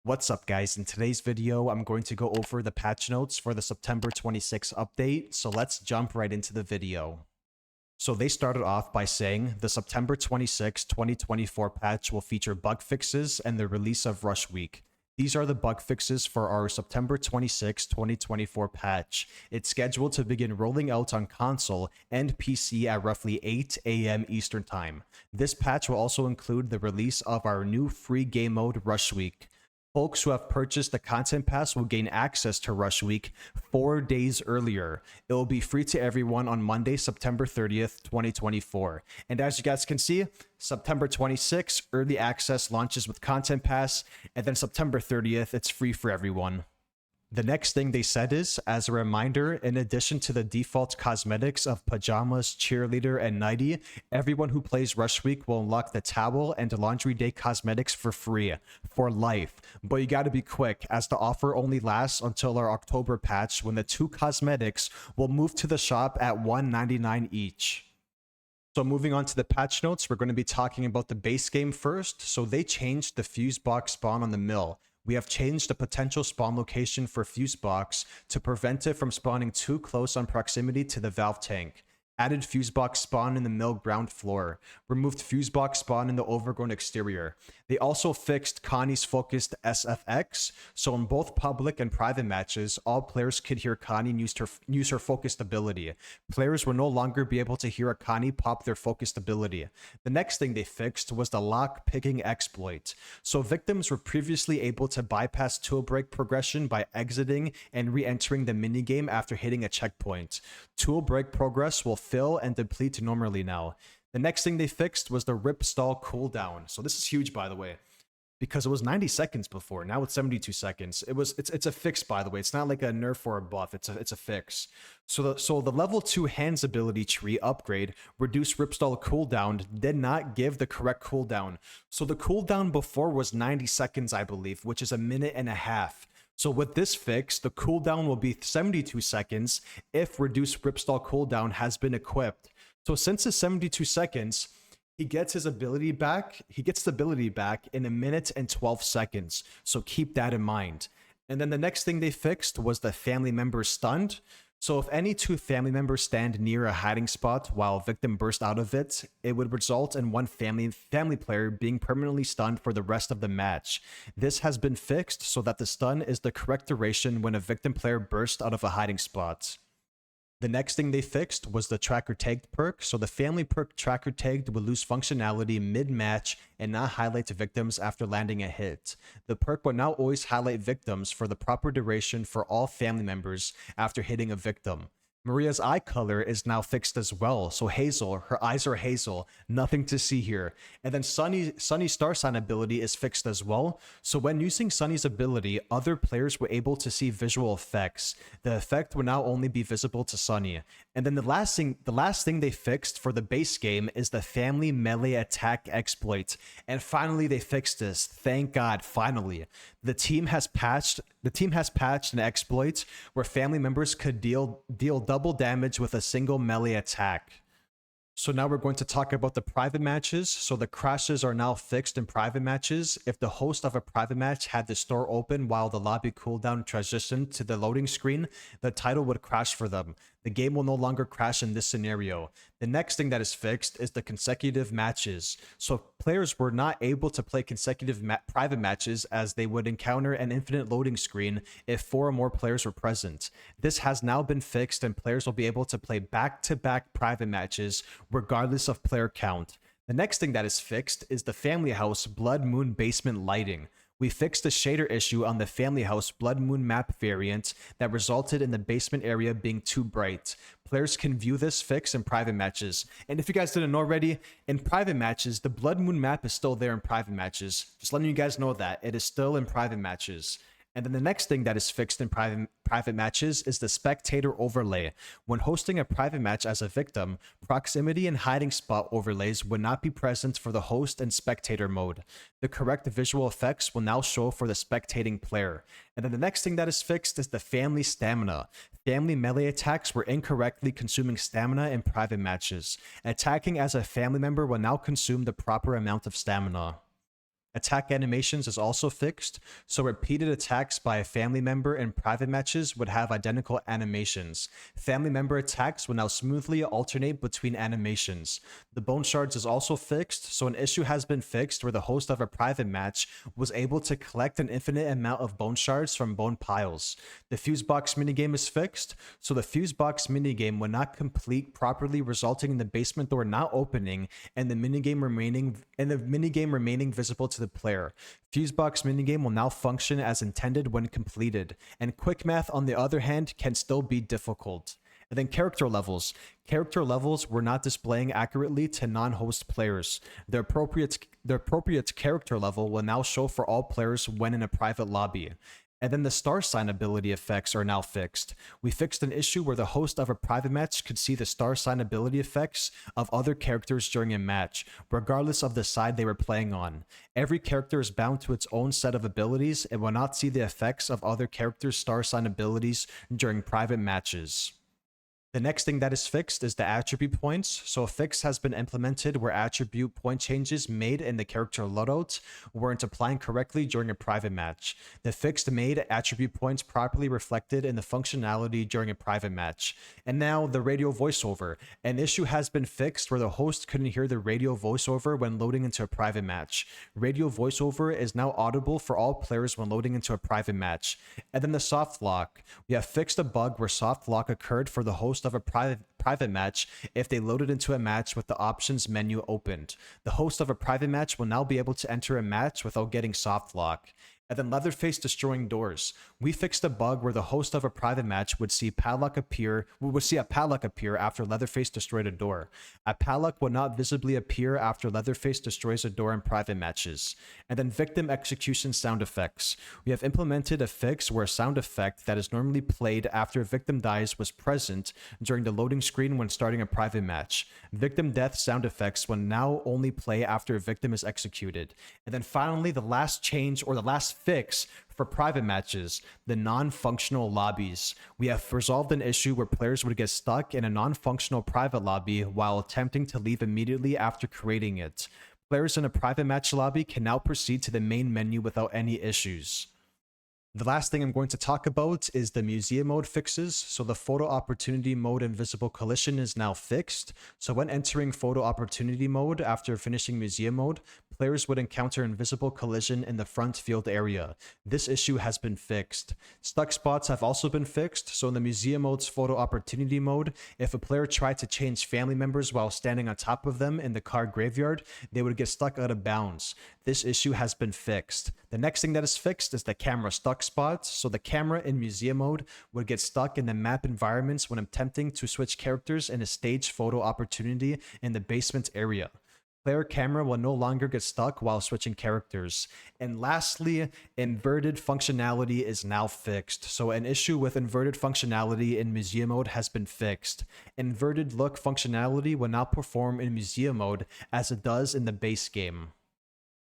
What's up, guys? In today's video, I'm going to go over the patch notes for the September 26 update, so let's jump right into the video. So they started off by saying the September 26, 2024 patch will feature bug fixes and the release of Rush Week. These are the bug fixes for our September 26, 2024 patch. It's scheduled to begin rolling out on console and PC at roughly 8 a.m. Eastern Time. This patch will also include the release of our new free game mode Rush Week. Folks who have purchased the Content Pass will gain access to Rush Week 4 days earlier. It will be free to everyone on Monday, September 30th, 2024. And as you guys can see, September 26th, early access launches with Content Pass, and then September 30th, it's free for everyone. The next thing they said is, as a reminder, in addition to the default cosmetics of Pajamas, Cheerleader, and Nighty, everyone who plays Rush Week will unlock the Towel and Laundry Day cosmetics for free, for life. But you gotta be quick, as the offer only lasts until our October patch, when the two cosmetics will move to the shop at $1.99 each. So moving on to the patch notes, we're going to be talking about the base game first. So they changed the fuse box spawn on the mill. We have changed the potential spawn location for fuse box to prevent it from spawning too close on proximity to the valve tank. Added fuse box spawn in the mill ground floor. Removed fuse box spawn in the overgrown exterior. They also fixed Connie's focused SFX, so in both public and private matches, all players could hear Connie use her focused ability. Players will no longer be able to hear a Connie pop their focused ability. The next thing they fixed was the lockpicking exploit. So victims were previously able to bypass tool break progression by exiting and re-entering the minigame after hitting a checkpoint. Tool break progress will fill and deplete normally now. The next thing they fixed was the rip stall cooldown. So this is huge, by the way, because it was 90 seconds before. Now it's 72 seconds. It's a fix, by the way. It's not like a nerf or a buff. It's a fix. So the level 2 hands ability tree upgrade reduced rip stall cooldown did not give the correct cooldown. So the cooldown before was 90 seconds, I believe, which is a minute and a half. So with this fix, the cooldown will be 72 seconds if reduced ripstall cooldown has been equipped. So since it's 72 seconds, he gets his ability back. He gets the ability back in 1 minute and 12 seconds. So keep that in mind. And then the next thing they fixed was the family member stunned. So if any two family members stand near a hiding spot while a victim bursts out of it, it would result in one family player being permanently stunned for the rest of the match. This has been fixed so that the stun is the correct duration when a victim player bursts out of a hiding spot. The next thing they fixed was the tracker tagged perk. So the family perk tracker tagged will lose functionality mid-match and not highlight victims after landing a hit. The perk will now always highlight victims for the proper duration for all family members after hitting a victim. Maria's eye color is now fixed as well. So Hazel, her eyes are hazel, nothing to see here. And then Sunny's star sign ability is fixed as well. So when using Sunny's ability, other players were able to see visual effects. The effect will now only be visible to Sunny. And then the last thing they fixed for the base game is the family melee attack exploit. And finally they fixed this. Thank God, finally. The team has patched an exploit where family members could deal double damage with a single melee attack. So now we're going to talk about the private matches. So the crashes are now fixed in private matches. If the host of a private match had the store open while the lobby cooldown transitioned to the loading screen, the title would crash for them. The game will no longer crash in this scenario. The next thing that is fixed is the consecutive matches. So players were not able to play consecutive private matches as they would encounter an infinite loading screen if 4 or more players were present. This has now been fixed and players will be able to play back-to-back private matches regardless of player count. The next thing that is fixed is the Family House Blood Moon basement lighting. We fixed the shader issue on the Family House Blood Moon map variant that resulted in the basement area being too bright. Players can view this fix in private matches. And if you guys didn't know already, in private matches, the Blood Moon map is still there in private matches. Just letting you guys know that. It is still in private matches. And then the next thing that is fixed in private matches is the spectator overlay. When hosting a private match as a victim, proximity and hiding spot overlays would not be present for the host and spectator mode. The correct visual effects will now show for the spectating player. And then the next thing that is fixed is the family stamina. Family melee attacks were incorrectly consuming stamina in private matches. Attacking as a family member will now consume the proper amount of stamina. Attack animations is also fixed, so repeated attacks by a family member in private matches would have identical animations. Family member attacks will now smoothly alternate between animations. The bone shards is also fixed, so an issue has been fixed where the host of a private match was able to collect an infinite amount of bone shards from bone piles. The fuse box minigame is fixed, so the fuse box minigame will not complete properly, resulting in the basement door not opening and the minigame remaining visible to the player. Fusebox minigame will now function as intended when completed, and quick math on the other hand can still be difficult. And then character levels. Character levels were not displaying accurately to non-host players. The appropriate character level will now show for all players when in a private lobby. And then the star sign ability effects are now fixed. We fixed an issue where the host of a private match could see the star sign ability effects of other characters during a match, regardless of the side they were playing on. Every character is bound to its own set of abilities and will not see the effects of other characters' star sign abilities during private matches. The next thing that is fixed is the attribute points. So a fix has been implemented where attribute point changes made in the character loadout weren't applying correctly during a private match. The fix made attribute points properly reflected in the functionality during a private match. And now the radio voiceover. An issue has been fixed where the host couldn't hear the radio voiceover when loading into a private match. Radio voiceover is now audible for all players when loading into a private match. And then the soft lock. We have fixed a bug where soft lock occurred for the host of a private match if they loaded into a match with the options menu opened. The host of a private match will now be able to enter a match without getting soft lock. And then Leatherface destroying doors. We fixed a bug where the host of a private match would see a padlock appear after Leatherface destroyed a door. A padlock will not visibly appear after Leatherface destroys a door in private matches. And then victim execution sound effects. We have implemented a fix where a sound effect that is normally played after a victim dies was present during the loading screen when starting a private match. Victim death sound effects will now only play after a victim is executed. And then finally, the last change or the last fix for private matches, the non-functional lobbies. We have resolved an issue where players would get stuck in a non-functional private lobby while attempting to leave immediately after creating it. Players in a private match lobby can now proceed to the main menu without any issues. The last thing I'm going to talk about is the museum mode fixes. So the photo opportunity mode invisible collision is now fixed. So when entering photo opportunity mode after finishing museum mode, players would encounter invisible collision in the front field area. This issue has been fixed. Stuck spots have also been fixed. So in the museum mode's photo opportunity mode, if a player tried to change family members while standing on top of them in the car graveyard, they would get stuck out of bounds. This issue has been fixed. The next thing that is fixed is the camera stuck spots. So the camera in museum mode would get stuck in the map environments when attempting to switch characters in a stage photo opportunity in the basement area. Player camera will no longer get stuck while switching characters. And lastly, inverted functionality is now fixed. So an issue with inverted functionality in museum mode has been fixed. Inverted look functionality will now perform in museum mode as it does in the base game.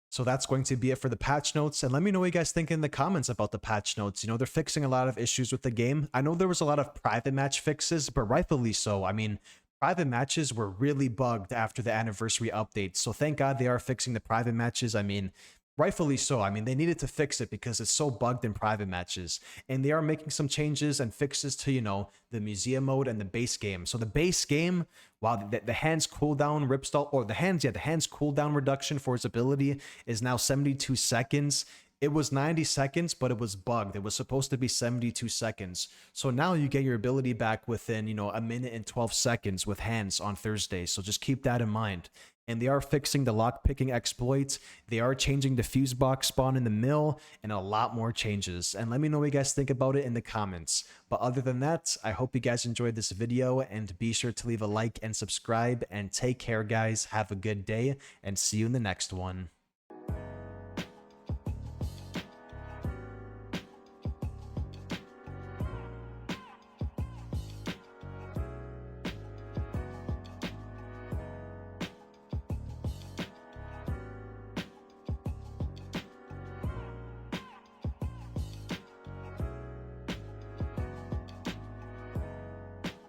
So that's going to be it for the patch notes. And let me know what you guys think in the comments about the patch notes. You know, they're fixing a lot of issues with the game. I know there was a lot of private match fixes, but rightfully so. I mean, private matches were really bugged after the anniversary update. So thank God they are fixing the private matches. I mean, rightfully so. I mean, they needed to fix it because it's so bugged in private matches. And they are making some changes and fixes to, you know, the museum mode and the base game. So the base game, while the hands cooldown ripstall, or the hands cooldown reduction for its ability is now 72 seconds. It was 90 seconds, but it was bugged. It was supposed to be 72 seconds. So now you get your ability back within, you know, a minute and 12 seconds with hands on Thursday. So just keep that in mind. And they are fixing the lockpicking exploits. They are changing the fuse box spawn in the mill and a lot more changes. And let me know what you guys think about it in the comments. But other than that, I hope you guys enjoyed this video and be sure to leave a like and subscribe and take care, guys. Have a good day and see you in the next one.